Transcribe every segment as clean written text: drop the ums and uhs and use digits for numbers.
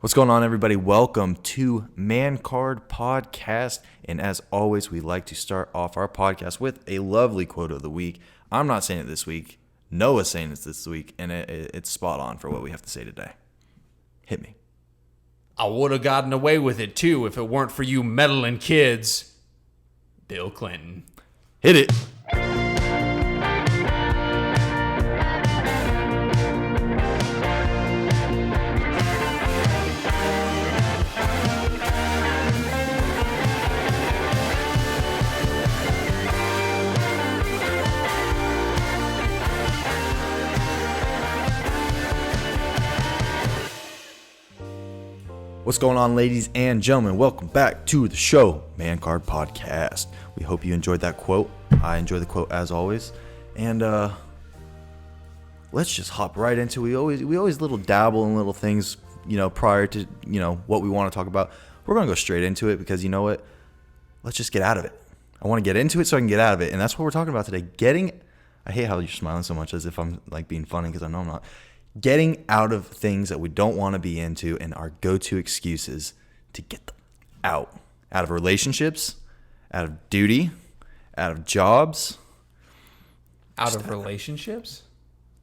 What's going on, everybody? Welcome to Man Card Podcast. And as always, we like to start off our podcast with a lovely quote of the week. I'm not saying it this week. Noah's saying it this week, and it's spot on for what we have to say today. Hit me. I would have gotten away with it, too, if it weren't for you meddling kids. Bill Clinton. Hit it. What's going on, ladies and gentlemen? Welcome back to the show, Man Card Podcast. We hope you enjoyed that quote. I enjoy the quote as always. And let's just hop right into it. We always little dabble in little things, prior to, what we want to talk about. We're going to go straight into it because you know what? Let's just get out of it. I want to get into it so I can get out of it. And that's what we're talking about today. I hate how you're smiling so much as if I'm like being funny because I know I'm not. Getting out of things that we don't want to be into and our go-to excuses to get them out. Out of relationships, out of duty, out of jobs. Out of relationships?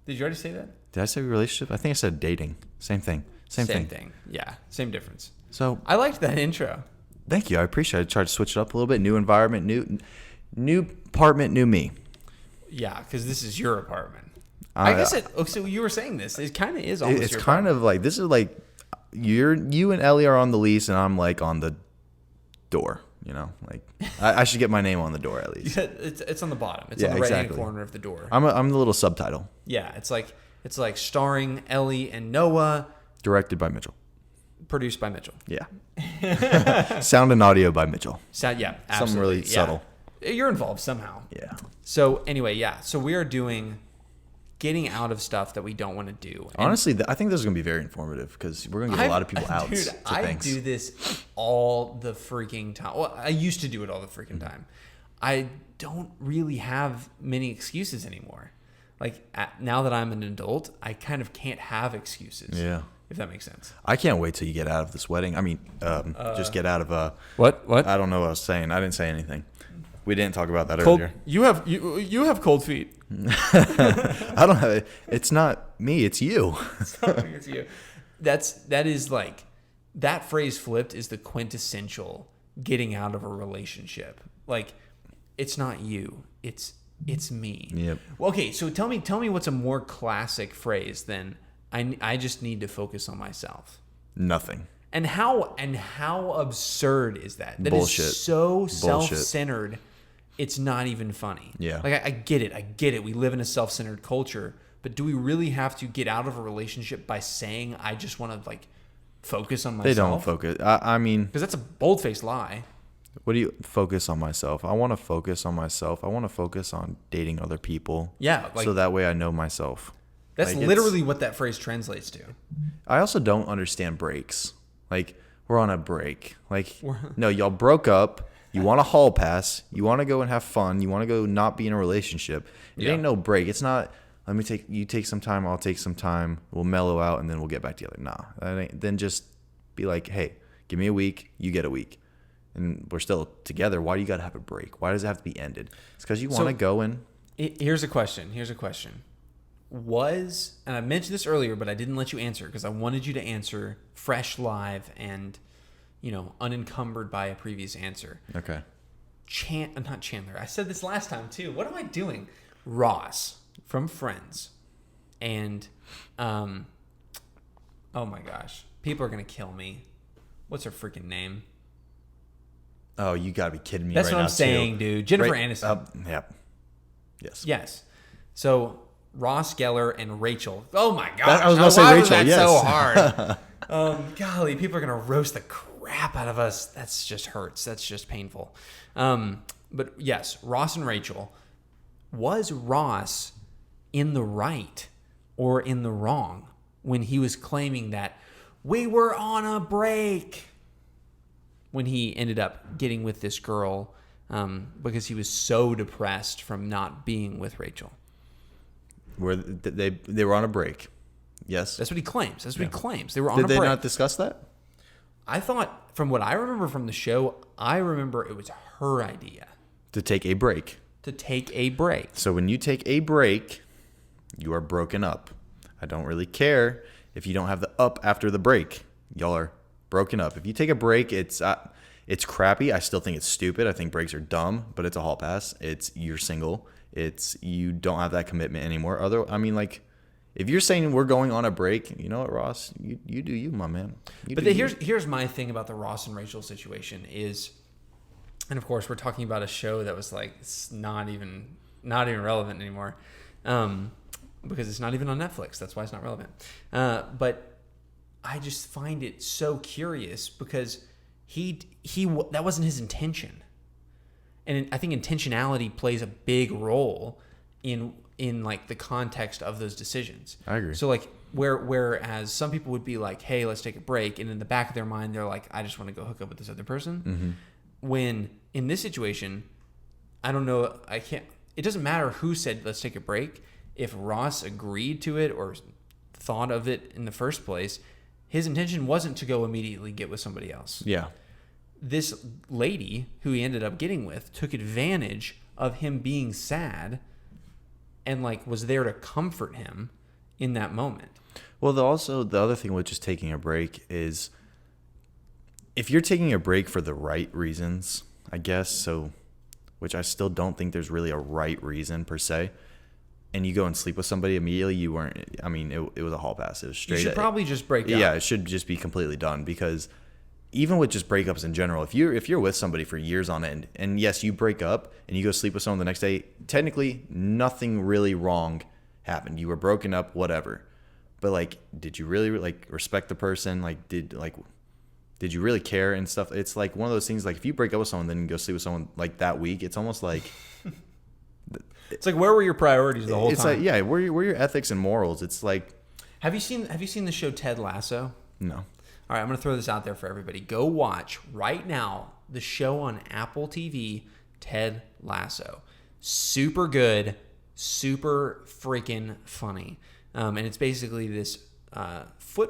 Did you already say that? Did I say relationship? I think I said dating. Same thing. Same thing. Yeah, same difference. So I liked that intro. Thank you. I appreciate it. I tried to switch it up a little bit. New environment, new apartment, new me. Yeah, because this is your apartment. I guess so you were saying this. It kind of is almost It's your kind apartment. of like, this is like, you and Ellie are on the lease and I'm like on the door, like I should get my name on the door at least. Yeah, it's on the bottom. It's Yeah, on the right-hand exactly. corner of the door. I'm the little subtitle. Yeah, it's like starring Ellie and Noah, Directed by Mitchell. produced by Mitchell. Yeah. Sound and audio by Mitchell. Yeah, absolutely. Something really Yeah. subtle. You're involved somehow. Yeah. So anyway, yeah. So we are doing getting out of stuff that we don't want to do. And Honestly, I think this is going to be very informative because we're going to get a lot of people out Dude, to I things. do this all the freaking time. Well, I used to do it all the freaking time. I don't really have many excuses anymore. Like now that I'm an adult, I kind of can't have excuses. Yeah. If that makes sense. I can't wait till you get out of this wedding. I mean, just get out of What? I don't know what I was saying. I didn't say anything. We didn't talk about that earlier. You have cold feet. I don't have it. It's not me. It's you. It's you. That is like that phrase flipped is the quintessential getting out of a relationship. Like it's not you. It's me. Yep. Well, okay, so tell me what's a more classic phrase than I just need to focus on myself. Nothing. And how absurd is that? That Bullshit. is so Bullshit. self-centered. It's not even funny. Yeah. Like I get it. We live in a self-centered culture, but do we really have to get out of a relationship by saying I just want to like focus on myself? They don't focus. I mean, Because that's a bold-faced lie. what do you focus on myself? I want to focus on myself. I want to focus on dating other people. Yeah, like so that way I know myself. that's like, literally what that phrase translates to. I also don't understand breaks. Like, we're on a break. Like, no, y'all broke up. You want a hall pass. You want to go and have fun. You want to go not be in a relationship. It Yeah. ain't no break. It's not, you take some time, I'll take some time. We'll mellow out and then we'll get back together. Nah. That ain't, then just be like, hey, give me a week. You get a week. And we're still together. Why do you got to have a break? Why does it have to be ended? It's because you want to go and... Here's a question. And I mentioned this earlier, but I didn't let you answer because I wanted you to answer fresh, live, and unencumbered by a previous answer. Okay. Not Chandler. I said this last time too. What am I doing? Ross from Friends, and oh my gosh, people are gonna kill me. What's her freaking name? Oh, you got to be kidding me That's right now, what I'm saying, too. dude. Jennifer Right, Aniston. Yep. Yes. Yes. So Ross Geller and Rachel. Oh my gosh. I was about to say why Rachel, was that yes. so hard? Golly, people are gonna roast the crap out of us. That's just hurts. That's just painful. But yes, Ross and Rachel. Was Ross in the right or in the wrong when he was claiming that we were on a break? When he ended up getting with this girl because he was so depressed from not being with Rachel. Where they were on a break. Yes. That's what he claims. That's what he claims. They were on Did a they break. not discuss that? I thought, from what I remember from the show, I remember it was her idea To take a break. to take a break. So when you take a break, you are broken up. I don't really care if you don't have the up after the break. Y'all are broken up. If you take a break, it's crappy. I still think it's stupid. I think breaks are dumb, but it's a hall pass. It's you're single. It's you don't have that commitment anymore. If you're saying we're going on a break, you know what, Ross? You do you, my man. Here's my thing about the Ross and Rachel situation is, and of course we're talking about a show that was like it's not even relevant anymore, because it's not even on Netflix. That's why it's not relevant. But I just find it so curious because that wasn't his intention, and I think intentionality plays a big role in like the context of those decisions. I agree. So like whereas some people would be like, hey, let's take a break, and in the back of their mind they're like, I just want to go hook up with this other person. Mm-hmm. When in this situation, I don't know, it doesn't matter who said let's take a break. If Ross agreed to it or thought of it in the first place, his intention wasn't to go immediately get with somebody else. Yeah. This lady who he ended up getting with took advantage of him being sad and like was there to comfort him in that moment. Well, the other thing with just taking a break is if you're taking a break for the right reasons, I guess, so which I still don't think there's really a right reason per se, and you go and sleep with somebody immediately, it was a hall pass. It was straight. You should probably just break up. Yeah, it should just be completely done because even with just breakups in general, if you're with somebody for years on end, and yes, you break up and you go sleep with someone the next day, technically nothing really wrong happened. You were broken up, whatever. But like, did you really like respect the person? Like, did you really care and stuff? It's like one of those things. Like, if you break up with someone, then you go sleep with someone like that week, it's almost like it's like, where were your priorities the whole time? It's like, yeah, where are your ethics and morals? It's like, have you seen the show Ted Lasso? No. All right, I'm going to throw this out there for everybody. Go watch right now the show on Apple TV, Ted Lasso. Super good, super freaking funny. And it's basically this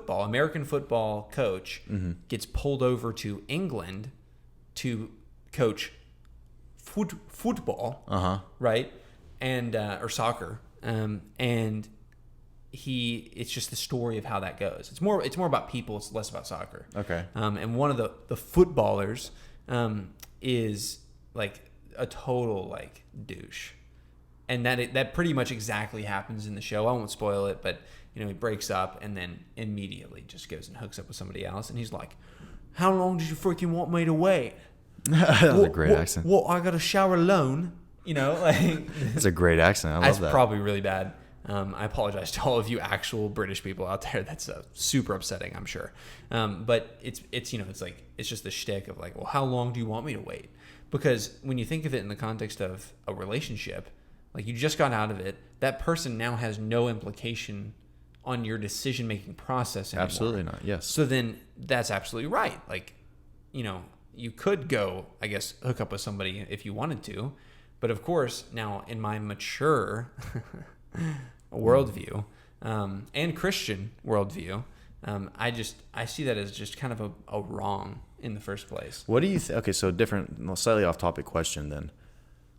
American football coach gets pulled over to England to coach football, right? And or soccer. And it's just the story of how that goes. It's more about people. It's less about soccer. Okay. And one of the footballers is like a total like douche, and that pretty much exactly happens in the show. I won't spoil it, but he breaks up and then immediately just goes and hooks up with somebody else, and he's like, "How long did you freaking want me to wait?" That was a great accent. What? I got to shower alone. Like it's a great accent. I love that. That's probably really bad. I apologize to all of you actual British people out there. That's super upsetting, I'm sure. But it's like, it's just the shtick of like, well, how long do you want me to wait? Because when you think of it in the context of a relationship, like you just got out of it, that person now has no implication on your decision-making process anymore. Absolutely not. Yes. So then that's absolutely right. Like, you could go, I guess, hook up with somebody if you wanted to. But of course, now in my mature worldview and Christian worldview, I see that as just kind of a wrong in the first place. What do you okay, so different, slightly off topic question then.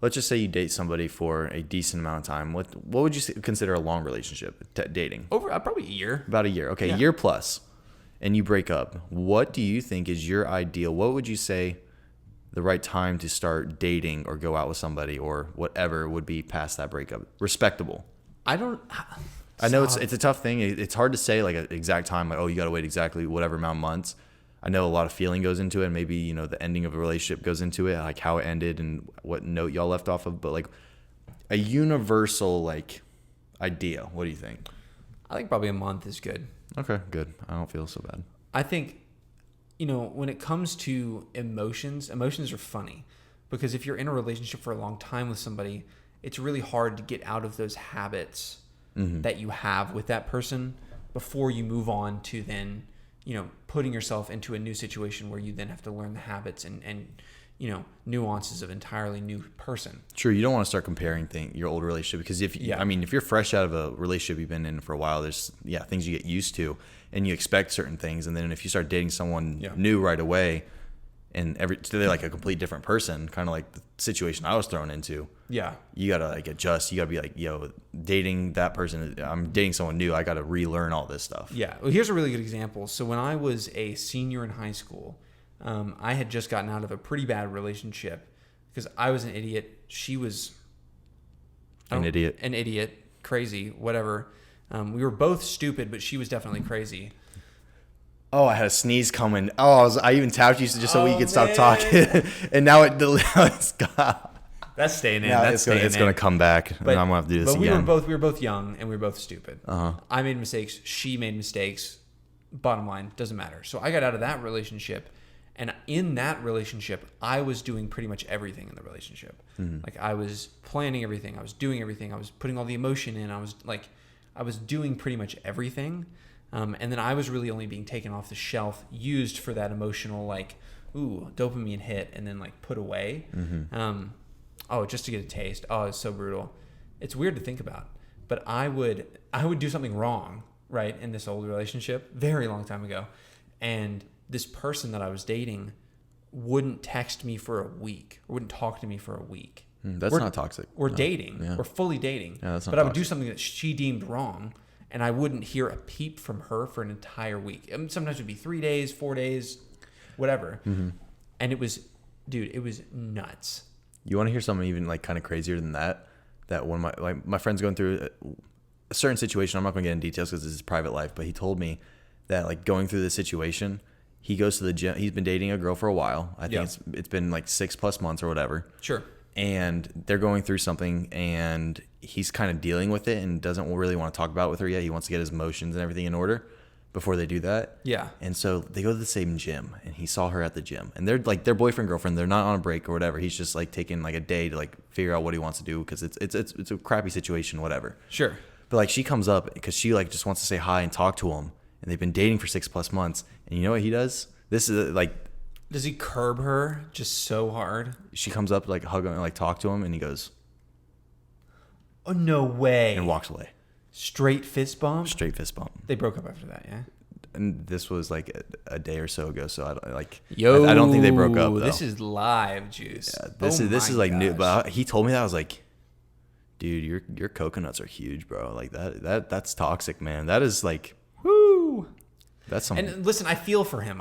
Let's just say you date somebody for a decent amount of time. What would you consider a long relationship, dating? Over probably a year. About a year. Okay, yeah. Year plus. And you break up. What do you think is your ideal? What would you say the right time to start dating or go out with somebody or whatever would be past that breakup? Respectable. I know it's a tough thing. It's hard to say like an exact time, like, oh, you got to wait exactly whatever amount of months. I know a lot of feeling goes into it, and maybe, the ending of a relationship goes into it, like how it ended and what note y'all left off of. But like a universal like idea, what do you think? I think probably a month is good. Okay, good. I don't feel so bad. I think, when it comes to emotions are funny, because if you're in a relationship for a long time with somebody, it's really hard to get out of those habits that you have with that person before you move on to then, putting yourself into a new situation where you then have to learn the habits and nuances of entirely new person. True. You don't want to start comparing your old relationship because if you're fresh out of a relationship you've been in for a while, there's things you get used to and you expect certain things, and then if you start dating someone new right away, and they're like a complete different person, kind of like the situation I was thrown into. Yeah. You gotta like adjust. You gotta be like, yo, dating that person. I'm dating someone new. I gotta relearn all this stuff. Yeah. Well, here's a really good example. So when I was a senior in high school, I had just gotten out of a pretty bad relationship because I was an idiot. She was an idiot, crazy, whatever. We were both stupid, but she was definitely crazy. Oh, I had a sneeze coming. Oh, I even tapped you so we could stop talking, and now it's gone. That's staying in. It's gonna come back, and I'm gonna have to do this again. We were both young, and we were both stupid. I made mistakes. She made mistakes. Bottom line, doesn't matter. So I got out of that relationship, and in that relationship, I was doing pretty much everything in the relationship. Mm-hmm. Like I was planning everything. I was doing everything. I was putting all the emotion in. I was doing pretty much everything. And then I was really only being taken off the shelf, used for that emotional, dopamine hit, and then put away. Mm-hmm. Just to get a taste. Oh, it's so brutal. It's weird to think about, but I would do something wrong, right, in this old relationship, very long time ago, and this person that I was dating wouldn't text me for a week, or wouldn't talk to me for a week. We're not toxic. We're dating. Yeah. We're fully dating. Yeah, that's not but toxic. I would do something that she deemed wrong, and I wouldn't hear a peep from her for an entire week. Sometimes it would be 3 days, 4 days, whatever. Mm-hmm. And it was nuts. You want to hear something even kind of crazier than that? That one of my friend's going through a certain situation. I'm not going to get into details because this is private life, but he told me that going through this situation, he goes to the gym. He's been dating a girl for a while. I think it's been 6+ months or whatever. Sure. And they're going through something, and he's kind of dealing with it and doesn't really want to talk about it with her yet. He wants to get his emotions and everything in order before they do that. Yeah. And so they go to the same gym, and he saw her at the gym, and they're they're boyfriend girlfriend. They're not on a break or whatever. He's just taking a day to figure out what he wants to do because it's a crappy situation, whatever. Sure. But she comes up because she just wants to say hi and talk to him, and they've been dating for 6+ months. And you know what he does? This is Does he curb her just so hard? She comes up hug him and talk to him, and he goes, "Oh, no way!" and walks away. Straight fist bump. Straight fist bump. They broke up after that, yeah. And this was a day or so ago, so I don't think they broke up. Though. This is live juice. Yeah, this is new. But he told me that I was like, dude, your coconuts are huge, bro. That's toxic, man. That is whoo. That's something. And listen, I feel for him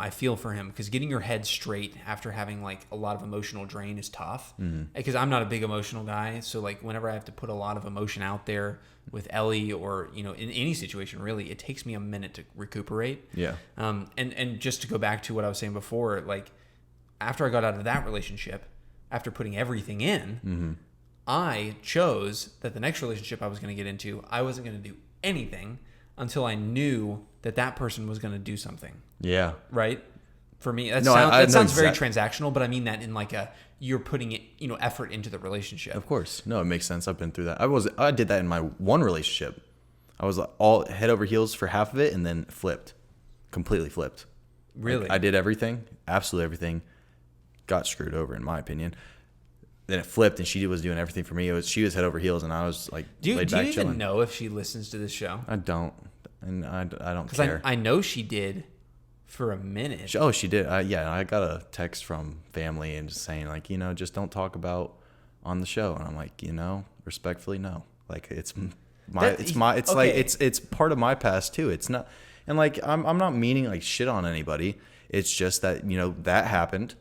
because getting your head straight after having a lot of emotional drain is tough. Because I'm not a big emotional guy, so whenever I have to put a lot of emotion out there with Ellie or in any situation really, it takes me a minute to recuperate. Yeah. And just to go back to what I was saying before, after I got out of that relationship, after putting everything in, I chose that the next relationship I was going to get into, I wasn't going to do anything until I knew that person was going to do something. Yeah. Right? For me, that sounds very transactional, but I mean that in you're putting it, effort into the relationship. Of course. No, it makes sense. I've been through that. I did that in my one relationship. I was all head over heels for half of it and then completely flipped. Really? I did everything, absolutely everything. Got screwed over in my opinion. Then it flipped, and she was doing everything for me. She was head over heels, and I was do you even chilling. Know if she listens to this show? I don't, and I don't care. I know she did for a minute. She did. I got a text from family and just saying just don't talk about on the show, and I'm like, respectfully, no. It's part of my past too. It's not, and I'm not meaning shit on anybody. It's just that that happened.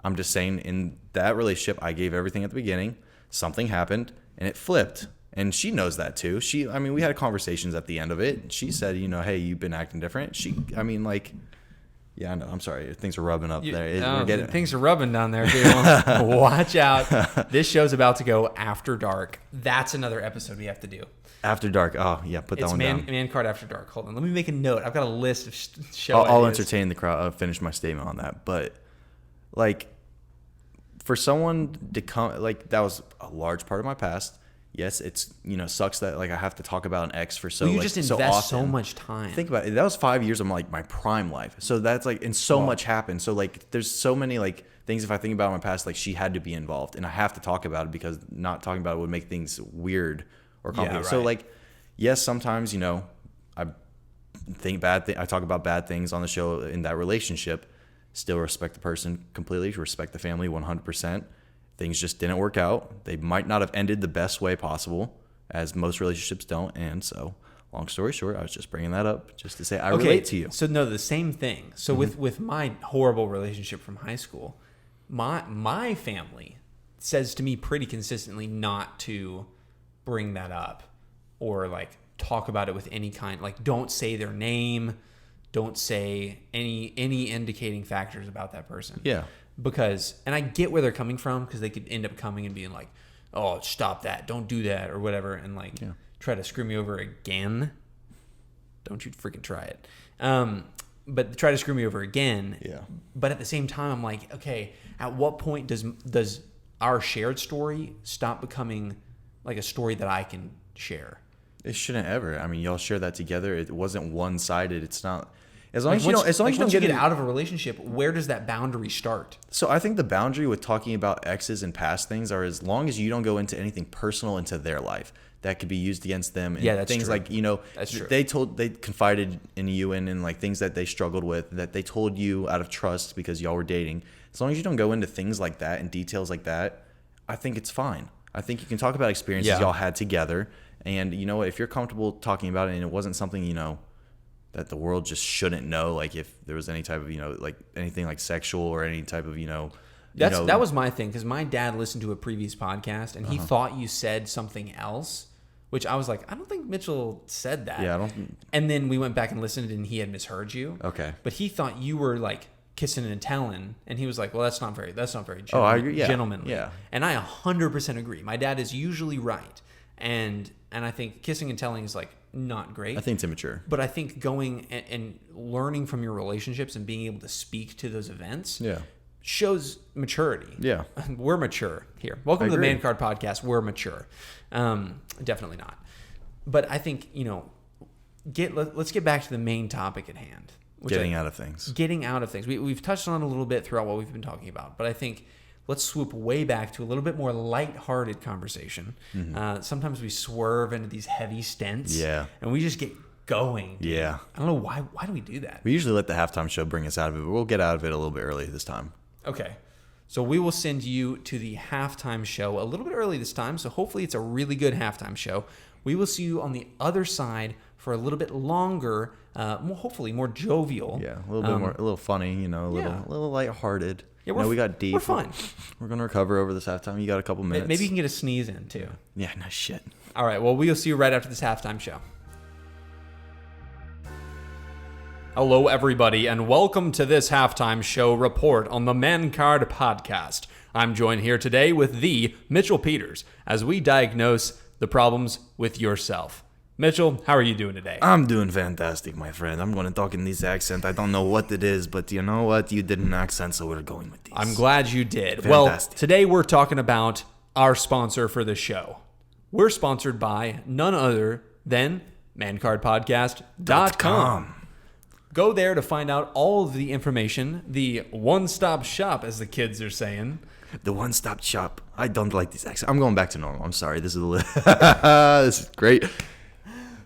I'm just saying in that relationship, I gave everything at the beginning. Something happened and it flipped. And she knows that too. We had conversations at the end of it. She said, hey, you've been acting different. Yeah, I know. I'm sorry. Things are rubbing up there. Things are rubbing down there, dude. Watch out. This show's about to go after dark. That's another episode we have to do. After dark. Oh, yeah. Put that one down. Man Card After Dark. Hold on. Let me make a note. I've got a list of show I'll entertain the crowd. I'll finish my statement on that. But, for someone to come, that was a large part of my past. yes, it's, sucks that like I have to talk about an ex for so Well, you like, just so invest so often. much time. Think about it. That was 5 years of like my prime life. So that's like, and so much happened. So like, there's so many like things if I think about in my past, like she had to be involved, and I have to talk about it because not talking about it would make things weird or complicated. So right. like, yes, sometimes I I talk about bad things on the show in that relationship. Still respect the person completely, respect the family 100%. Things just didn't work out. They might not have ended the best way possible, as most relationships don't. And so, long story short, I was just bringing that up just to say I relate to you. So no, the same thing. So with my horrible relationship from high school, my family says to me pretty consistently not to bring that up or like talk about it with any kind, like don't say their name, don't say any indicating factors about that person. Yeah. Because, and I get where they're coming from, because they could end up coming and being like, oh, stop that, don't do that, or whatever, and like try to screw me over again. Don't you freaking try it. But try to screw me over again. Yeah. But at the same time, I'm like, okay, at what point does our shared story stop becoming like a story that I can share? It shouldn't ever. I mean, y'all share that together. It wasn't one-sided. It's not. As long Like as you don't, as long as you don't once you get get out of a relationship, where does that boundary start? So I think the boundary with talking about exes and past things are as long as you don't go into anything personal into their life that could be used against them. And Yeah, that's things true. like, That's true. they confided in you and like things that they struggled with that they told you out of trust because y'all were dating. As long as you don't go into things like that and details like that, I think it's fine. I think you can talk about experiences y'all had together. And you know what, if you're comfortable talking about it and it wasn't something, that the world just shouldn't know, like if there was any type of, like anything like sexual or any type of, That was my thing, because my dad listened to a previous podcast and he thought you said something else, which I was like, I don't think Mitchell said that. Yeah, I don't. And then we went back and listened and he had misheard you. Okay. But he thought you were like kissing and telling, and he was like, well, that's not very I agree. Yeah. gentlemanly. Yeah. And I 100% agree. My dad is usually right. And I think kissing and telling is like not great. I think it's immature. But I think going and learning from your relationships and being able to speak to those events shows maturity. Yeah. We're mature here. Welcome I to the agree. Man Card Podcast. We're mature. Definitely not. But I think, let's get back to the main topic at hand. Getting out of things. Getting out of things. We've touched on it a little bit throughout what we've been talking about. But I think let's swoop way back to a little bit more lighthearted conversation. Sometimes we swerve into these heavy stents. Yeah. And we just get going. Dude. Yeah. I don't know why. Why do we do that? We usually let the halftime show bring us out of it, but we'll get out of it a little bit early this time. Okay. So we will send you to the halftime show a little bit early this time. So hopefully it's a really good halftime show. We will see you on the other side for a little bit longer, hopefully more jovial. Yeah, a little bit more, a little funny, a little lighthearted. Yeah, we got deep. We're fun. We're gonna recover over this halftime. You got a couple minutes. Maybe you can get a sneeze in too. Yeah, no shit. All right. Well, we'll see you right after this halftime show. Hello, everybody, and welcome to this halftime show report on the Man Card Podcast. I'm joined here today with the Mitchell Peters as we diagnose the problems with yourself. Mitchell, how are you doing today? I'm doing fantastic, my friend. I'm going to talk in this accent. I don't know what it is, but you know what? You did an accent, so we're going with this. I'm glad you did. Fantastic. Well, today we're talking about our sponsor for the show. We're sponsored by none other than mancardpodcast.com. Go there to find out all of the information, the one-stop shop, as the kids are saying. The one-stop shop. I don't like this accent. I'm going back to normal. I'm sorry. This is this is great.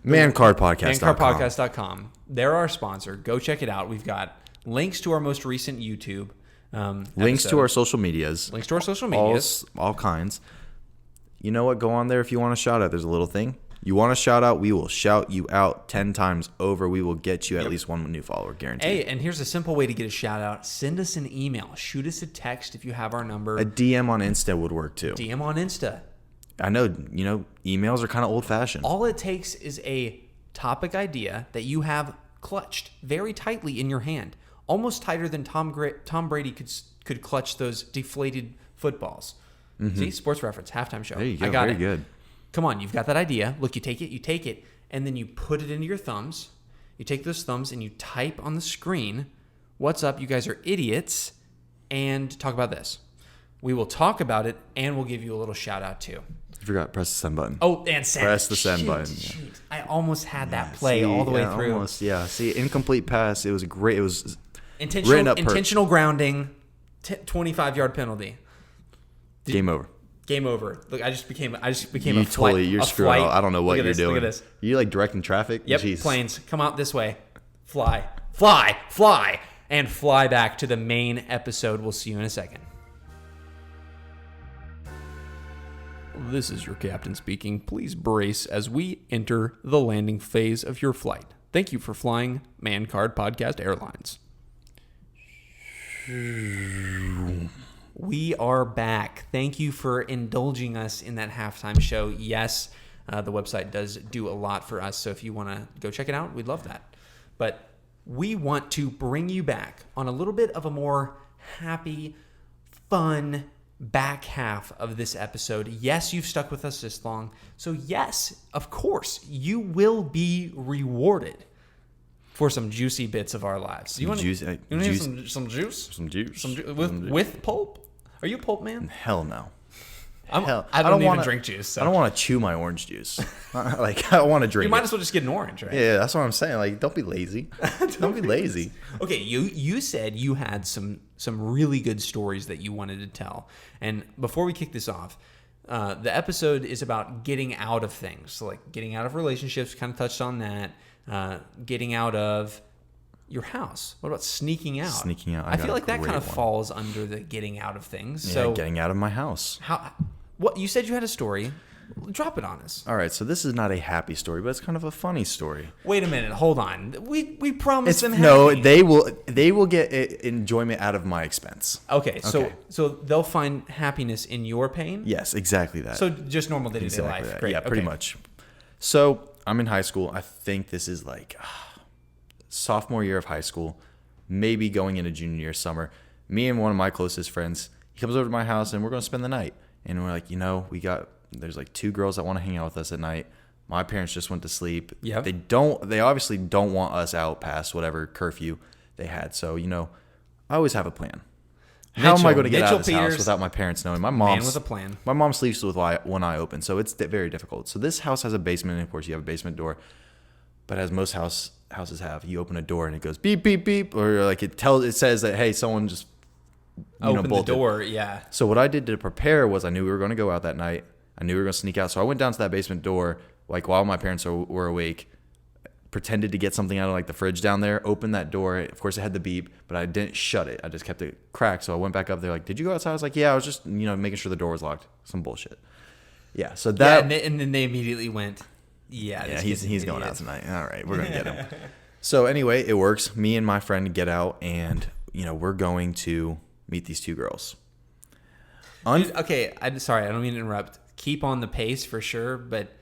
Mancardpodcast.com. Mancardpodcast.com. They're our sponsor. Go check it out. We've got links to our most recent YouTube links episode. to our social medias. Links to our social medias. All kinds. You know what? Go on there if you want a shout out. There's a little thing. You want a shout out, we will shout you out 10 times over. We will get you at least one new follower, guaranteed. Hey, and here's a simple way to get a shout out. Send us an email. Shoot us a text if you have our number. A DM on Insta would work too. DM on Insta. I know, emails are kind of old fashioned. All it takes is a topic idea that you have clutched very tightly in your hand, almost tighter than Tom Brady could clutch those deflated footballs. See, Sports Reference, halftime show. There you go. I got Very it. good. Come on, you've got that idea. Look, you take it, and then you put it into your thumbs. You take those thumbs and you type on the screen, "What's up? You guys are idiots," and talk about this. We will talk about it, and we'll give you a little shout out too. You forgot, press the send button. Oh, and send. Press the send Shoot, button. shoot. I almost had that play See, all the way yeah, through. Almost, yeah. See, incomplete pass. It was great. It was written up Intentional grounding, 25-yard penalty. Game over. Game over. Look, I just became You a flight. totally, you're a screwed flight. out. I don't know what Look at you're this, doing. Look at this. You like directing traffic? Yep, Jeez. planes, come out this way. Fly, fly, fly, and fly back to the main episode. We'll see you in a second. This is your captain speaking. Please brace as we enter the landing phase of your flight. Thank you for flying Man Card Podcast Airlines. We are back. Thank you for indulging us in that halftime show. Yes, the website does do a lot for us, so if you want to go check it out, we'd love that. But we want to bring you back on a little bit of a more happy, fun back half of this episode. Yes, you've stuck with us this long, so yes, of course, you will be rewarded for some juicy bits of our lives. You want to hear some juice? Some juice. With pulp? Are you a pulp man? Hell no. I don't even drink juice. So. I don't want to chew my orange juice. Like, I want to drink You might it. as well just get an orange, right? Yeah, that's what I'm saying. Like, don't be lazy. Don't be lazy. Okay, you said you had some really good stories that you wanted to tell. And before we kick this off, the episode is about getting out of things. So like getting out of relationships, kind of touched on that. Getting out of your house. What about sneaking out? Sneaking out. I feel like that kind of one. falls under the getting out of things. Yeah, So getting out of my house. what you said you had a story. Drop it on us. All right, so this is not a happy story, but it's kind of a funny story. Wait a minute. Hold on. We promised them No, happy. they will get enjoyment out of my expense. Okay, Okay. so they'll find happiness in your pain? Yes, exactly that. So just normal day-to-day Exactly life. that. Great. Yeah, pretty okay. much. So I'm in high school. I think this is like sophomore year of high school, maybe going into junior year summer. Me and one of my closest friends, he comes over to my house and we're going to spend the night. And we're like, there's like 2 girls that want to hang out with us at night. My parents just went to sleep. Yep. They obviously don't want us out past whatever curfew they had. So, I always have a plan. How am I going to get out of this house without my parents knowing? Man with a plan. My mom sleeps with one eye open, so it's very difficult. So this house has a basement, and of course you have a basement door. But as most houses have, you open a door and it goes beep beep beep, or like it says that hey, someone just Open bolted. the door, yeah. So what I did to prepare was I knew we were going to go out that night. I knew we were going to sneak out, so I went down to that basement door like while my parents were awake. Pretended to get something out of like the fridge down there, opened that door. Of course it had the beep, but I didn't shut it. I just kept it cracked. So I went back up there like, did you go outside? I was like, yeah, I was just, making sure the door was locked. Some bullshit. Yeah. So that. Yeah, and then they immediately went, yeah, he's going out tonight. All right. We're going to get him. So anyway, it works. Me and my friend get out and, we're going to meet these 2 girls. Dude, okay, sorry, I don't mean to interrupt. Keep on the pace for sure, but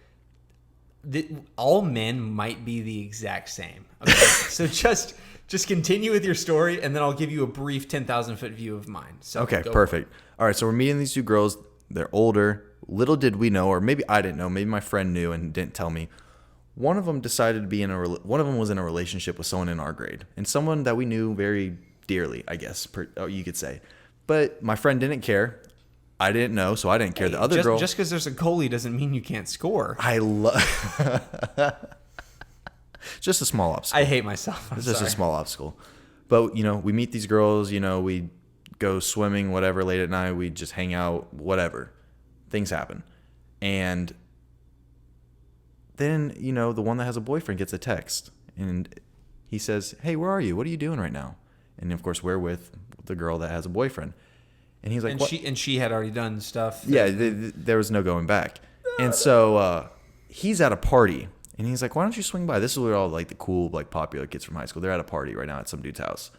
all men might be the exact same. Okay? So just continue with your story, and then I'll give you a brief 10,000-foot view of mine. So Okay, perfect. All right, so we're meeting these 2 girls. They're older. Little did we know, or maybe I didn't know. Maybe my friend knew and didn't tell me. One of them decided to be one of them was in a relationship with someone in our grade, and someone that we knew very dearly, I guess you could say. But my friend didn't care. I didn't know, so I didn't care. The other girl... Just because there's a goalie doesn't mean you can't score. I love... Just a small obstacle. I hate myself. It's just a small obstacle. But, we meet these girls, we go swimming, whatever, late at night. We just hang out, whatever. Things happen. And then, the one that has a boyfriend gets a text. And he says, hey, where are you? What are you doing right now? And, of course, we're with the girl that has a boyfriend. And he's like, and what? she had already done stuff. Yeah, there was no going back. And so he's at a party. And he's like, why don't you swing by? This is where all like the cool, like popular kids from high school. They're at a party right now at some dude's house.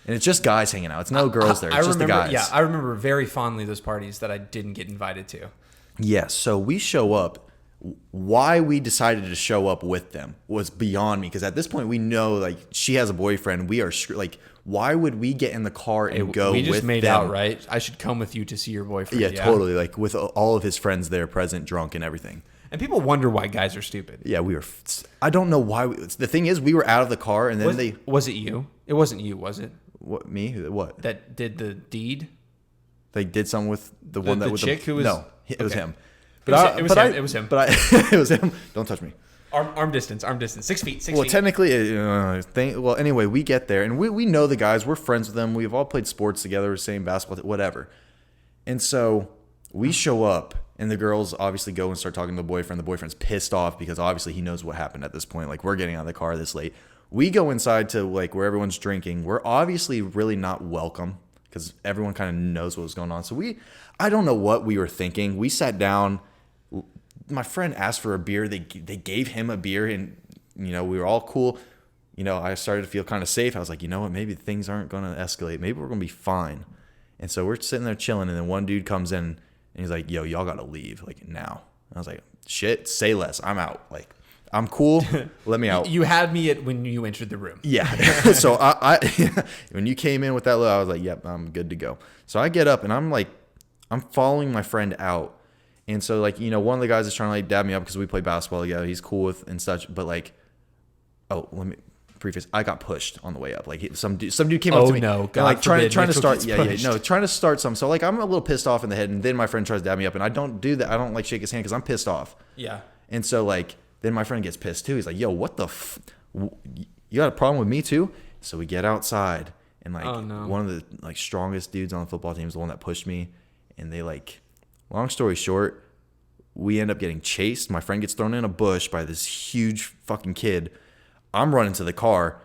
And it's just guys hanging out. It's no girls there. It's just the guys. Yeah, I remember very fondly those parties that I didn't get invited to. Yes. So we show up. Why we decided to show up with them was beyond me. Because at this point, we know like she has a boyfriend. We are like, why would we get in the car and go with them? We just made out, right? I should come with you to see your boyfriend. Yeah, totally. Like with all of his friends there present, drunk and everything. And people wonder why guys are stupid. Yeah, we were. I don't know why. The thing is, we were out of the car, and then Was it you? It wasn't you, was it? What, me? What? That did the deed? They did something with the one that the with chick who was no, it was okay. him. It was him. But it was him. Don't touch me. Arm distance, 6 feet, 6 Well, feet. technically, anyway, we get there and we know the guys. We're friends with them. We've all played sports together, same basketball, whatever. And so we show up, and the girls obviously go and start talking to the boyfriend. The boyfriend's pissed off because obviously he knows what happened at this point. Like, we're getting out of the car this late. We go inside to like where everyone's drinking. We're obviously really not welcome because everyone kind of knows what was going on. So I don't know what we were thinking. We sat down. My friend asked for a beer. They gave him a beer, and we were all cool. I started to feel kind of safe. I was like, you know what? Maybe things aren't going to escalate. Maybe we're going to be fine. And so we're sitting there chilling, and then one dude comes in, and he's like, yo, y'all got to leave, like, now. And I was like, shit, say less. I'm out. Like, I'm cool. Let me out. You had me at when you entered the room. Yeah. So I when you came in with that look, I was like, yep, I'm good to go. So I get up, and I'm following my friend out. And so, like, one of the guys is trying to, like, dab me up because we play basketball together. He's cool with and such. But, like, let me preface, I got pushed on the way up. Like, some dude came up to me. Oh, no. And, God like, trying to Mitchell start. gets Yeah, pushed. trying to start something. So, like, I'm a little pissed off in the head. And then my friend tries to dab me up. And I don't do that. I don't, like, shake his hand because I'm pissed off. Yeah. And so, like, then my friend gets pissed, too. He's like, yo, what the you got a problem with me, too? So we get outside. And, like, Oh, no. one of the, like, strongest dudes on the football team is the one that pushed me. And they, like, long story short, we end up getting chased. My friend gets thrown in a bush by this huge fucking kid. I'm running to the car.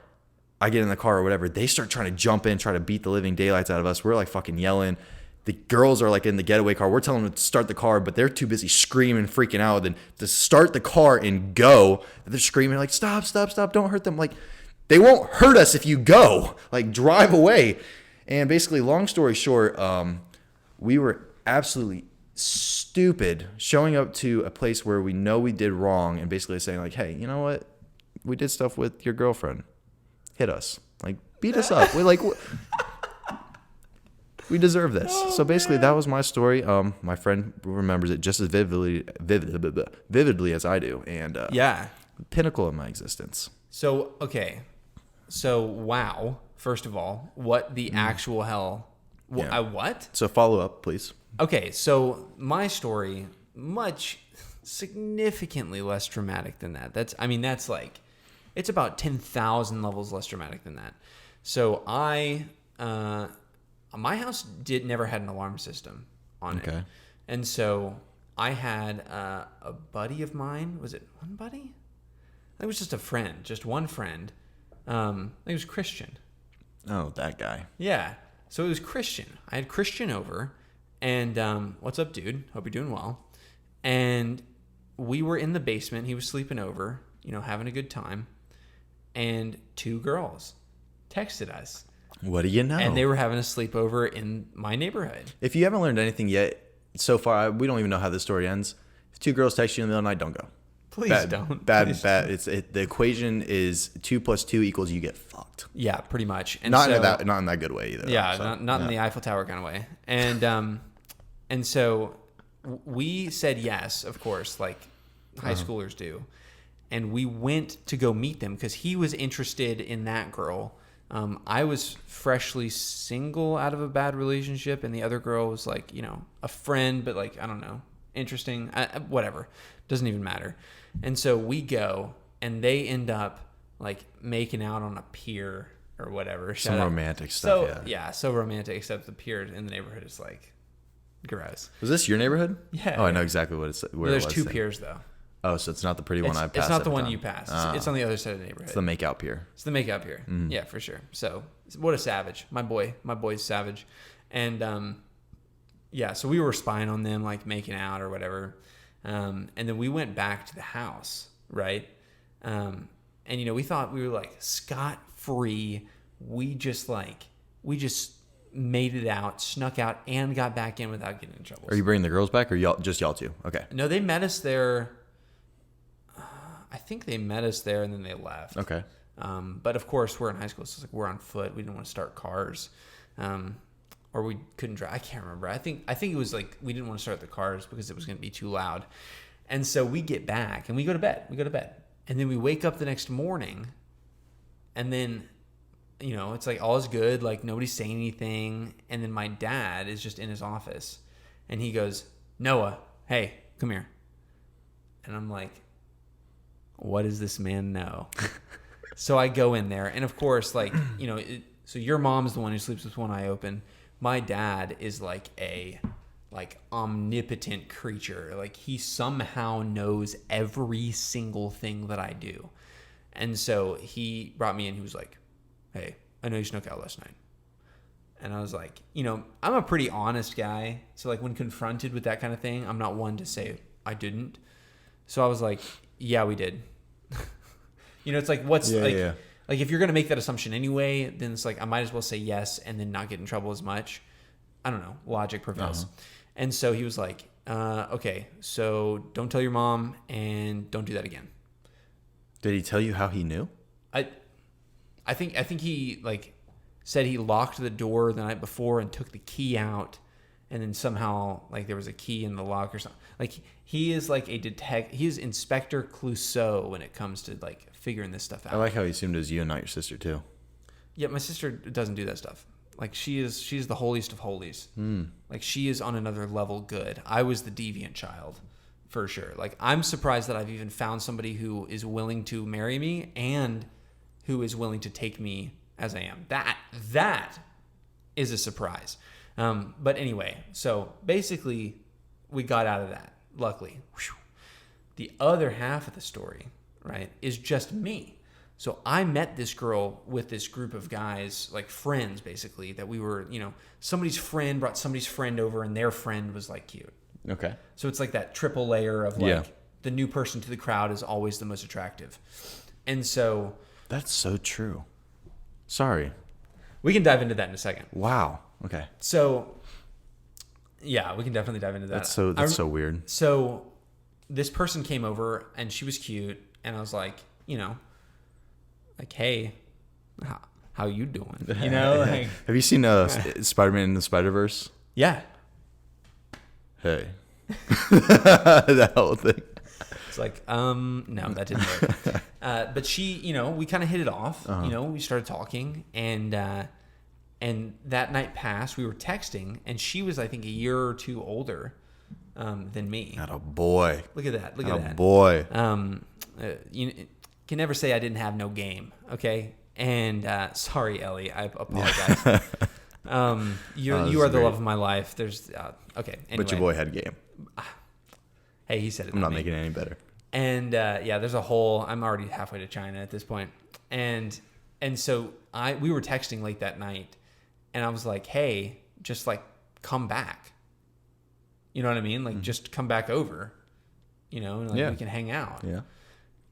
I get in the car or whatever. They start trying to jump in, try to beat the living daylights out of us. We're like fucking yelling. The girls are like in the getaway car. We're telling them to start the car, but they're too busy screaming, freaking out. Then to start the car and go, they're screaming like, stop, stop, stop. Don't hurt them. Like, they won't hurt us if you go. Like, drive away. And basically, long story short, we were absolutely stupid showing up to a place where we know we did wrong and basically saying like, hey, you know what? We did stuff with your girlfriend. Hit us. Like, beat us up. We we deserve this. So basically, that was my story. My friend remembers it just as vividly as I do. And Yeah. pinnacle of my existence. So, okay. So, wow. First of all, what the actual hell? Yeah. What? So follow up, please. Okay, so my story, significantly less dramatic than that. That's like, it's about 10,000 levels less dramatic than that. So my house never had an alarm system on it. Okay. And so I had a buddy of mine. Was it one buddy? I think it was just a friend, just one friend. I think it was Christian. Oh, that guy. Yeah. So it was Christian. I had Christian over. And what's up, dude? Hope you're doing well. And we were in the basement. He was sleeping over, having a good time. And two girls texted us. What do you know? And they were having a sleepover in my neighborhood. If you haven't learned anything yet, so far, we don't even know how this story ends. If two girls text you in the middle of the night, don't go. Please don't. Bad. Please Bad. The equation is 2 + 2 = you get fucked. Yeah, pretty much. And Not in that good way either. Yeah, so, not in the Eiffel Tower kind of way. And so we said yes, of course, like high schoolers do. And we went to go meet them because he was interested in that girl. I was freshly single out of a bad relationship, and the other girl was like, a friend, but like, I don't know, interesting, whatever. Doesn't even matter. And so we go, and they end up like making out on a pier or whatever. Some romantic stuff. So, yeah, so romantic, except the pier in the neighborhood is like gross. Was this your neighborhood? Yeah. Oh, I know exactly what it's. Where There's it was two then. piers though. Oh, so it's not the pretty one I passed. It's not the every one time. you passed. Ah. It's on the other side of the neighborhood. It's the makeout pier. It's the makeout pier. Yeah, for sure. So what a savage. My boy's savage. And yeah, so we were spying on them, like making out or whatever. And then we went back to the house, right? And we thought we were like scot-free. We just made it out, snuck out, and got back in without getting in trouble. Are you bringing the girls back, or just y'all two? Okay. No, they met us there. I think they met us there and then they left. Okay. But of course, we're in high school, so it's like we're on foot. We didn't want to start cars, or we couldn't drive. I can't remember. I think it was like we didn't want to start the cars because it was going to be too loud. And so we get back and we go to bed. And then we wake up the next morning, and then you know, it's like all is good. Like nobody's saying anything. And then my dad is just in his office and he goes, Noah, hey, come here. And I'm like, what does this man know? So I go in there and of course, like, you know, so your mom's the one who sleeps with one eye open. My dad is like a omnipotent creature. Like he somehow knows every single thing that I do. And so he brought me in. He was like, hey, I know you snuck out last night. And I was like, you know, I'm a pretty honest guy. So like when confronted with that kind of thing, I'm not one to say I didn't. So I was like, yeah, we did. You know, it's like, what's like if you're going to make that assumption anyway, then it's like, I might as well say yes and then not get in trouble as much. I don't know. Logic prevails. And so he was like, okay, so don't tell your mom and don't do that again. Did he tell you how he knew? I think he like said he locked the door the night before and took the key out, and then somehow like there was a key in the lock or something. Like he is like he is Inspector Clouseau when it comes to like figuring this stuff out. I like how he assumed it was you and not your sister too. Yeah, my sister doesn't do that stuff. Like she's the holiest of holies. Like she is on another level good. I was the deviant child. For sure. Like, I'm surprised that I've even found somebody who is willing to marry me and who is willing to take me as I am. That is a surprise. But anyway, so basically, we got out of that, luckily. Whew. The other half of the story, right, is just me. So I met this girl with this group of guys, like friends, basically, that we were, you know, somebody's friend brought somebody's friend over and their friend was, like, cute. Okay. So it's like that triple layer of like the new person to the crowd is always the most attractive. And so that's so true. Sorry. We can dive into that in a second. Wow. Okay. So yeah, we can definitely dive into that. That's so weird. So this person came over and she was cute and I was like, you know, like, hey, how you doing? You know, like, have you seen Spider-Man in the Spider-Verse? Yeah. Hey. That whole thing. It's like, no, that didn't work. But she, you know, we kind of hit it off. You know, we started talking, and that night passed. We were texting, and she was, I think, a year or two older than me. Not a boy. Look at that. Look at that. Boy. You can never say I didn't have no game. Okay. And sorry, Ellie, I apologize. You are the love of my life. There's okay. Anyway. But your boy had game. Hey, he said it. I'm not making it any better. And yeah, there's a whole. I'm already halfway to China at this point, and so we were texting late that night, and I was like, hey, just like come back. You know what I mean? Like just come back over. You know, and like we can hang out. Yeah.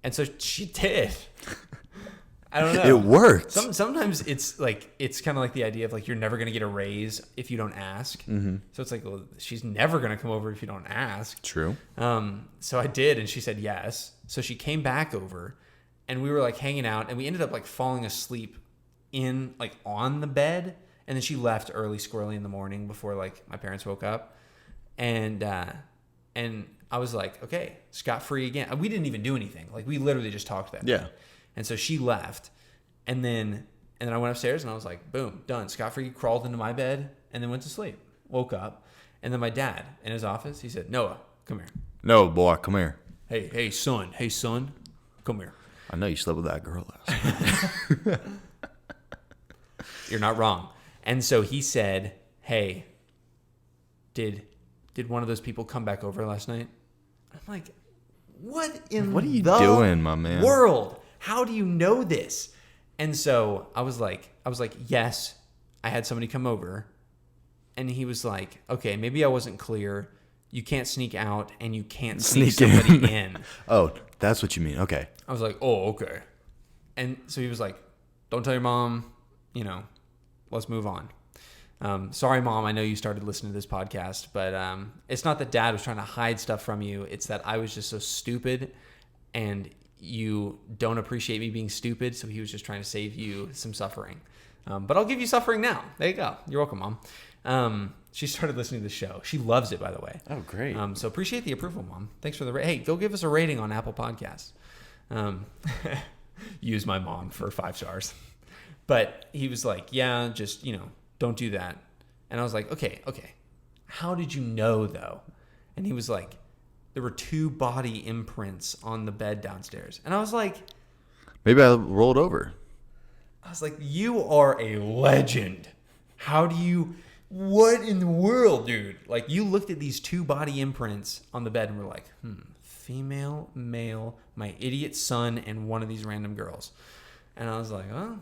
And so she did. I don't know. It worked. Sometimes it's like it's kind of like the idea of like you're never gonna get a raise if you don't ask. Mm-hmm. So it's like, well, she's never gonna come over if you don't ask. True. So I did, and she said yes. So she came back over, and we were like hanging out, and we ended up like falling asleep in like on the bed, and then she left early, squirrely in the morning before like my parents woke up, and I was like, okay, scot-free again. We didn't even do anything. Like we literally just talked that night. And so she left, and then I went upstairs and I was like, boom, done. Scot-free, crawled into my bed and then went to sleep. Woke up, and then my dad in his office, he said, Noah, come here. No, boy, come here. Hey, son, come here. I know you slept with that girl last night. You're not wrong. And so he said, hey, did one of those people come back over last night? I'm like, what are you doing, my man? World? How do you know this? And so I was like, yes, I had somebody come over. And he was like, okay, maybe I wasn't clear. You can't sneak out and you can't sneak somebody in. Oh, that's what you mean. Okay. I was like, oh, okay. And so he was like, don't tell your mom, you know, let's move on. Sorry, Mom, I know you started listening to this podcast, but it's not that Dad was trying to hide stuff from you. It's that I was just so stupid and you don't appreciate me being stupid, so he was just trying to save you some suffering. But I'll give you suffering now. There you go. You're welcome, Mom. She started listening to the show. She loves it, by the way. Oh, great. So appreciate the approval, Mom. Thanks for the hey, go give us a rating on Apple Podcasts. Use my mom for 5 stars. But he was like, yeah, just, don't do that. And I was like, okay. How did you know, though? And he was like, there were 2 body imprints on the bed downstairs. And I was like, Maybe I rolled over. you are a legend. What in the world, dude? Like, you looked at these 2 body imprints on the bed and were like, female, male, my idiot son, and one of these random girls. And I was like, oh,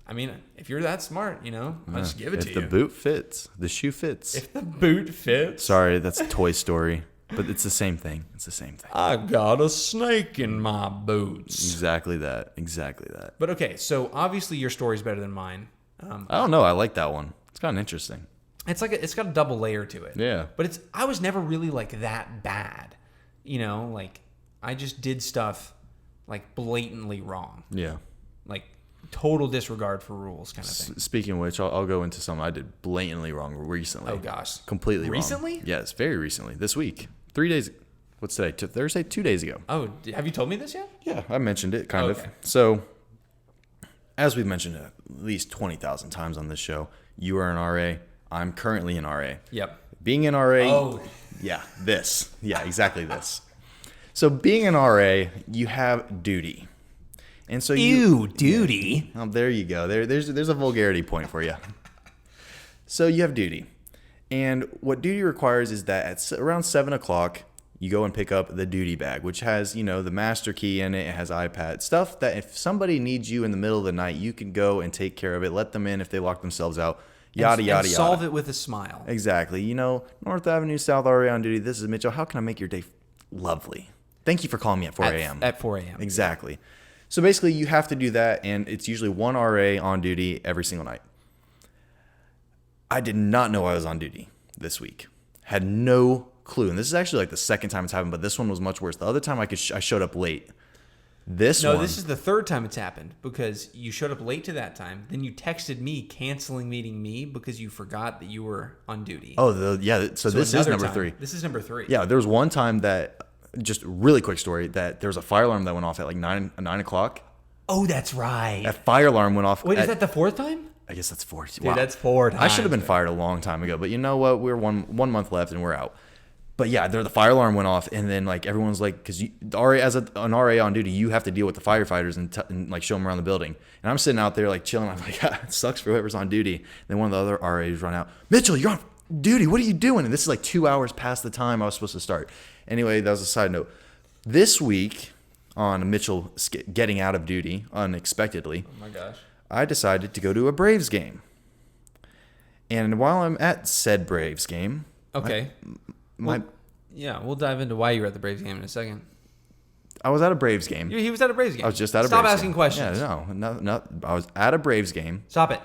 I mean, if you're that smart, I'll just give it to you. If the boot fits, the shoe fits. If the boot fits. Sorry, that's a Toy Story. But it's the same thing. I got a snake in my boots. Exactly that. But okay, so obviously your story's better than mine. I don't know. I like that one. It's kind of interesting. It's like it's got a double layer to it. Yeah. But I was never really like that bad. Like I just did stuff like blatantly wrong. Yeah. Like total disregard for rules kind of thing. Speaking of which, I'll go into something I did blatantly wrong recently. Oh gosh. Completely recently? wrong. Yes, very recently. This week. 3 days. What's today? Thursday? 2 days ago. Oh, have you told me this yet? Yeah, I mentioned it kind of. Okay. So, as we've mentioned at least 20,000 times on this show, you are an RA. I'm currently an RA. Yep. Being an RA. Oh. Yeah, this. Yeah, exactly this. So, being an RA, you have duty. And so duty. Oh, there you go. There's a vulgarity point for you. So you have duty. And what duty requires is that at around 7 o'clock, you go and pick up the duty bag, which has, the master key in it. It has iPad stuff that if somebody needs you in the middle of the night, you can go and take care of it. Let them in if they lock themselves out. Yada, yada, yada. Solve it with a smile. Exactly. North Avenue, South RA on duty. This is Mitchell. How can I make your day lovely? Thank you for calling me at 4 a.m. At 4 a.m. Exactly. So basically, you have to do that, and it's usually one RA on duty every single night. I did not know I was on duty this week. Had no clue. And this is actually like the second time it's happened, but this one was much worse. The other time I showed up late. This is the third time it's happened because you showed up late to that time. Then you texted me canceling meeting me because you forgot that you were on duty. Oh, So this is number 3. This is number 3. Yeah, there was one time that, just really quick story, that there was a fire alarm that went off at like 9 o'clock. Oh, that's right. That fire alarm went off. Wait, is that the 4th time? I guess that's 4. Dude, that's 4 times. I should have been fired a long time ago, but you know what? We're one month left and we're out. But yeah, the fire alarm went off, and then like everyone's like, because RA as an RA on duty, you have to deal with the firefighters and like show them around the building. And I'm sitting out there like chilling. I'm like, it sucks for whoever's on duty. And then one of the other RAs run out. Mitchell, you're on duty. What are you doing? And this is like 2 hours past the time I was supposed to start. Anyway, that was a side note. This week, on Mitchell getting out of duty unexpectedly, oh my gosh, I decided to go to a Braves game. And while I'm at said Braves game, okay. We'll dive into why you were at the Braves game in a second. I was at a Braves game. He was at a Braves game. I was just at a Stop Braves asking game. questions. Yeah, no. I was at a Braves game. Stop it.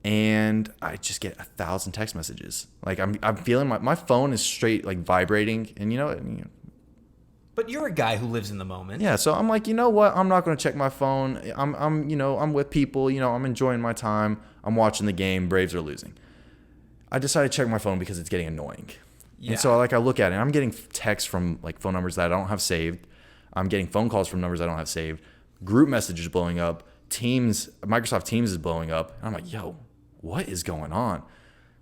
And I just get 1,000 text messages. Like I'm feeling my phone is straight like vibrating, and But you're a guy who lives in the moment. Yeah, so I'm like, you know what? I'm not going to check my phone. I'm with people. I'm enjoying my time. I'm watching the game. Braves are losing. I decided to check my phone because it's getting annoying. Yeah. And so I look at it, and I'm getting texts from like phone numbers that I don't have saved. I'm getting phone calls from numbers I don't have saved. Group messages blowing up. Microsoft Teams is blowing up. And I'm like, yo, what is going on?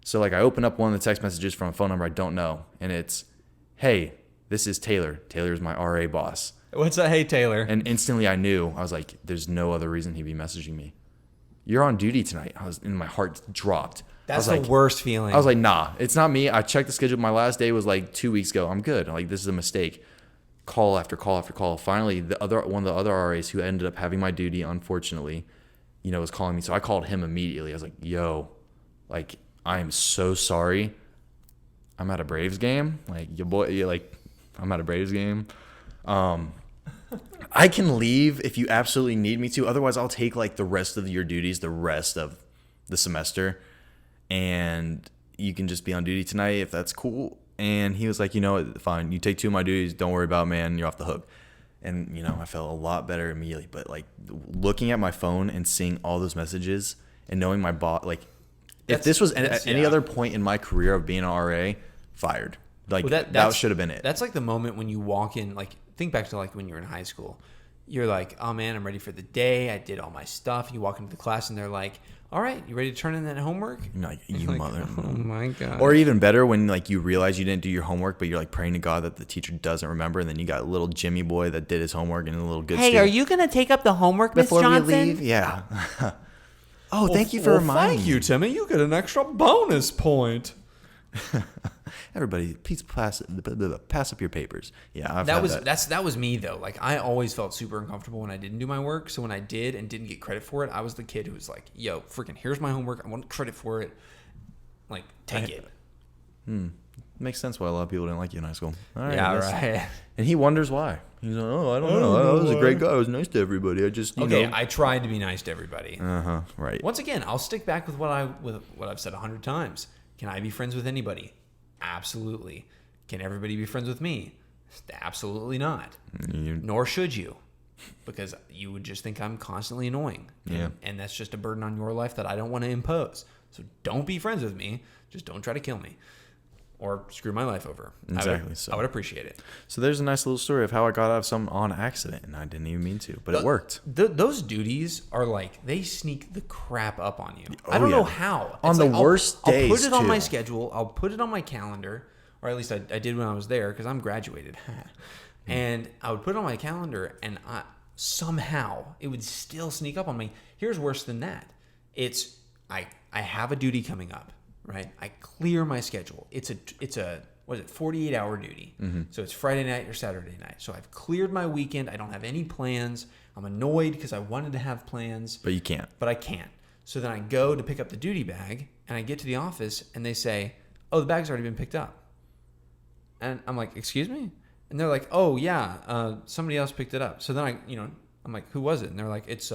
So like I open up one of the text messages from a phone number I don't know, and it's, hey, this is Taylor. Taylor's my RA boss. What's that? Hey, Taylor. And instantly I knew. I was like, there's no other reason he'd be messaging me. You're on duty tonight. My heart dropped. That's the worst feeling. I was like, nah, it's not me. I checked the schedule. My last day was like 2 weeks ago. I'm good. Like, this is a mistake. Call after call after call. Finally, one of the other RAs who ended up having my duty, unfortunately, was calling me. So I called him immediately. I was like, yo, like, I am so sorry. I'm at a Braves game. Like, your boy, I'm at a Braves game. I can leave if you absolutely need me to. Otherwise, I'll take like the rest of your duties, the rest of the semester, and you can just be on duty tonight if that's cool. And he was like, fine. You take 2 of my duties. Don't worry about it, man. You're off the hook. And, I felt a lot better immediately. But like looking at my phone and seeing all those messages and knowing my boss, like if this was at any other point in my career of being an RA, fired. Like that should have been it. That's like the moment when you walk in, like think back to like when you were in high school. you're like, oh man, I'm ready for the day. I did all my stuff. You walk into the class and they're like, all right, you ready to turn in that homework? You're like, you Like, mother. oh my God. Or even better, when like you realize you didn't do your homework, but you're like praying to God that the teacher doesn't remember, and then you got little Jimmy boy that did his homework and a little good. Hey, student. are you going to take up the homework, Miss Before Johnson? we leave? Yeah. Oh, thank you for reminding Thank you, Timmy. You get an extra bonus point. Everybody, please pass up your papers. Yeah, I've That had was that was me though. Like I always felt super uncomfortable when I didn't do my work. So when I did and didn't get credit for it, I was the kid who was like, "Yo, freaking, here's my homework. I want credit for it. Like, take it." Makes sense why a lot of people didn't like you in high school. All right, Yeah, that's- right. And he wonders why. He's like, oh, I don't know. I was a great guy. I was nice to everybody. I just, you Okay, know. I tried to be nice to everybody. Right. Once again, I'll stick back with what I've said 100 times. Can I be friends with anybody? Absolutely. Can everybody be friends with me? Absolutely not. Nor should you, because you would just think I'm constantly annoying. Yeah. And that's just a burden on your life that I don't want to impose. So don't be friends with me. Just don't try to kill me or screw my life over. Exactly, I would appreciate it. So there's a nice little story of how I got out of something on accident, and I didn't even mean to, but it worked. Those duties are like, they sneak the crap up on you. I Oh, don't know yeah. how. On It's the like, worst I'll days, put it on my too. schedule. I'll put it on my calendar, or at least I did when I was there because I'm graduated. And I would put it on my calendar, and somehow it would still sneak up on me. Here's worse than that. It's I have a duty coming up, right? I clear my schedule. It's a what is it, 48-hour duty. So it's Friday night or Saturday night. So I've cleared my weekend. I don't have any plans. I'm annoyed because I wanted to have plans, But you can't. but I can't. So then I go to pick up the duty bag, and I get to the office, and they say, "Oh, the bag's already been picked up." And I'm like, "Excuse me?" And they're like, "Oh yeah, somebody else picked it up." So then I'm like, "Who was it?" And they're like, "It's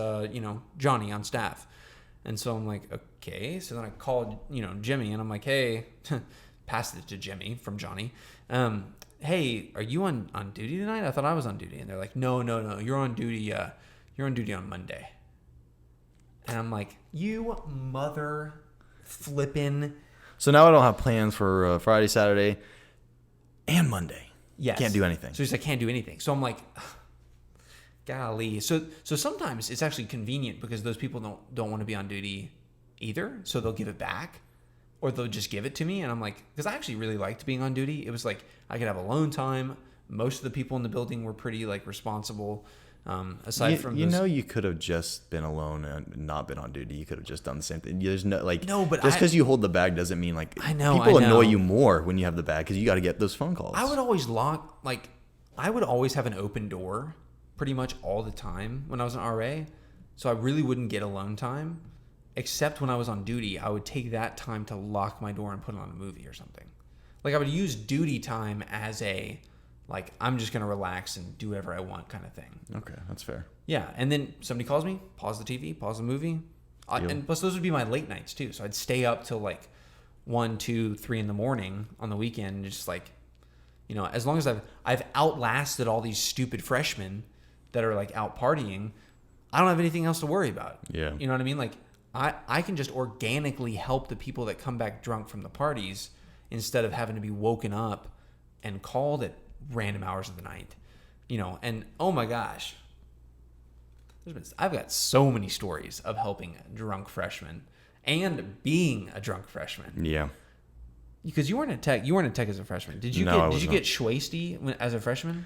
Johnny on staff." And so I'm like, "Okay." So then I called Jimmy, and I'm like, "Hey," passed it to Jimmy from Johnny. "Hey, are you on duty tonight? I thought I was on duty." And they're like, "No, you're on duty. You're on duty on Monday." And I'm like, "You mother flippin'." So now I don't have plans for Friday, Saturday, and Monday. Yes. Can't do anything. So he's like, "Can't do anything." So I'm like, golly. So sometimes it's actually convenient because those people don't want to be on duty either. So they'll give it back, or they'll just give it to me. And I'm like, because I actually really liked being on duty. It was like I could have alone time. Most of the people in the building were pretty like responsible. Aside from those, you could have just been alone and not been on duty. You could have just done the same thing. There's no like. No, but just because you hold the bag doesn't mean like. I know, people I know. annoy you more when you have the bag because you got to get those phone calls. I would always I would always have an open door pretty much all the time when I was an RA. So I really wouldn't get alone time, except when I was on duty. I would take that time to lock my door and put on a movie or something. Like I would use duty time as a, like, I'm just going to relax and do whatever I want kind of thing. Okay, that's fair. Yeah. And then somebody calls me, pause the TV, pause the movie. And plus those would be my late nights too. So I'd stay up till like 1, 2, 3 in the morning on the weekend and just like, as long as I've outlasted all these stupid freshmen that are like out partying, I don't have anything else to worry about. Yeah. You know what I mean? Like I can just organically help the people that come back drunk from the parties instead of having to be woken up and called at random hours of the night. And oh my gosh, I've got so many stories of helping drunk freshmen and being a drunk freshman. Yeah. Because you weren't at Tech. You weren't at Tech as a freshman. Did you No, I get was not. schwasty as a freshman?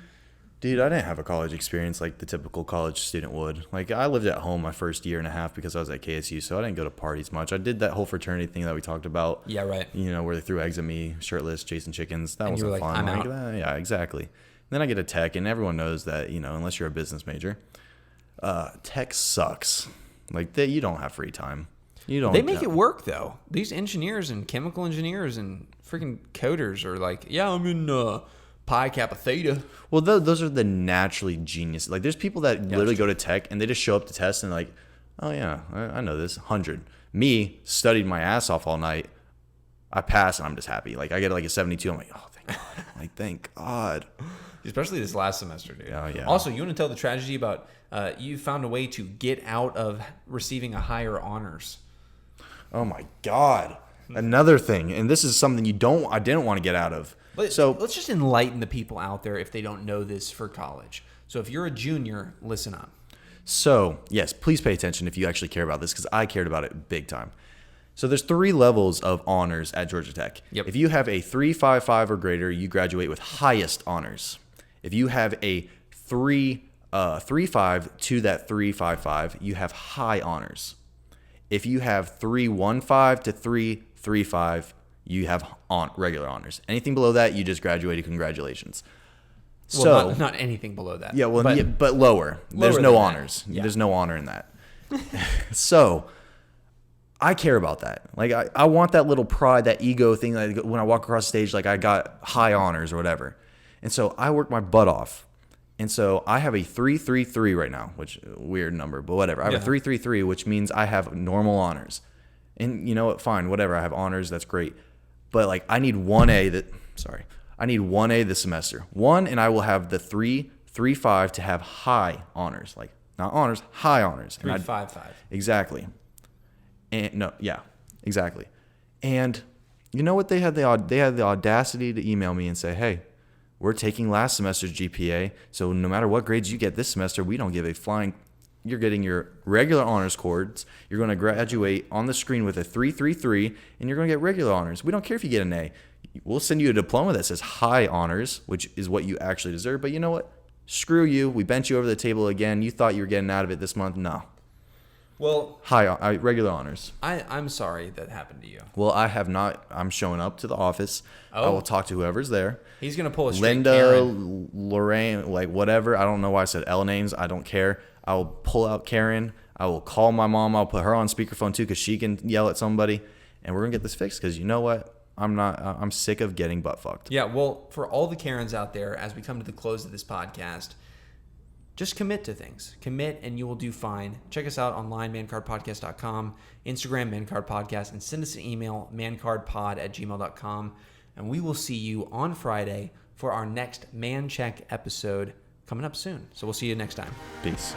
Dude, I didn't have a college experience like the typical college student would. Like, I lived at home my first year and a half because I was at KSU, so I didn't go to parties much. I did that whole fraternity thing that we talked about. Yeah, right. Where they threw eggs at me, shirtless, chasing chickens. That And you wasn't were like, fun. "I'm out." Yeah, exactly. Then I get to Tech, and everyone knows that, unless you're a business major, Tech sucks. Like, you don't have free time. You don't. They make it work though. These engineers and chemical engineers and freaking coders are like, "Yeah, I'm in Pi Kappa Theta." Well, those are the naturally genius. Like, there's people that literally go to Tech and they just show up to test and like, "Oh yeah, I know this 100." Me, studied my ass off all night. I pass and I'm just happy. Like, I get like a 72. I'm like, "Oh, thank God." Like, thank God. Especially this last semester, dude. Oh, yeah. Also, you want to tell the tragedy about you found a way to get out of receiving a higher honors. Oh my God. Another thing, and this is something I didn't want to get out of. So let's just enlighten the people out there if they don't know this for college. So if you're a junior, listen up. So, yes, please pay attention if you actually care about this because I cared about it big time. So there's 3 levels of honors at Georgia Tech. Yep. If you have a 3.55 or greater, you graduate with highest honors. If you have a 3.5 to that 3.55, you have high honors. If you have 3.15 to 3.35, you have regular honors. Anything below that, you just graduated. Congratulations. Well, not anything below that. Yeah, well, but lower. There's Lower no than honors. that. Yeah. There's no honor in that. So I care about that. Like I want that little pride, that ego thing. Like when I walk across the stage, like I got high honors or whatever. And so I work my butt off. And so I have a 3.33 right now, which weird number, but whatever. I have a 3.33, which means I have normal honors. And you know what? Fine, whatever. I have honors. That's great. But like I need 1A I need 1A this semester. 1, and I will have the 3.35 to have high honors. Like not honors, high honors. 3.55. Exactly. And no, yeah, exactly. And you know what? They had the audacity to email me and say, "Hey, we're taking last semester's GPA, so no matter what grades you get this semester, we don't give a flying. You're getting your regular honors cords. You're going to graduate on the screen with a 3.33, and you're going to get regular honors. We don't care if you get an A. We'll send you a diploma that says high honors, which is what you actually deserve. But you know what? Screw you. We bent you over the table again. You thought you were getting out of it this month. No. Well, regular honors. I'm sorry that happened to you. Well, I have not. I'm showing up to the office. I will talk to whoever's there. He's going to pull a straight Linda, Karen. Lorraine, like whatever. I don't know why I said L names. I don't care. I will pull out Karen. I will call my mom. I'll put her on speakerphone too because she can yell at somebody. And we're going to get this fixed because you know what? I'm sick of getting butt fucked. Yeah, well, for all the Karens out there, as we come to the close of this podcast, just commit to things. Commit and you will do fine. Check us out online, mancardpodcast.com, Instagram, mancardpodcast, and send us an email, mancardpod@gmail.com. And we will see you on Friday for our next Man Check episode coming up soon. So we'll see you next time. Peace.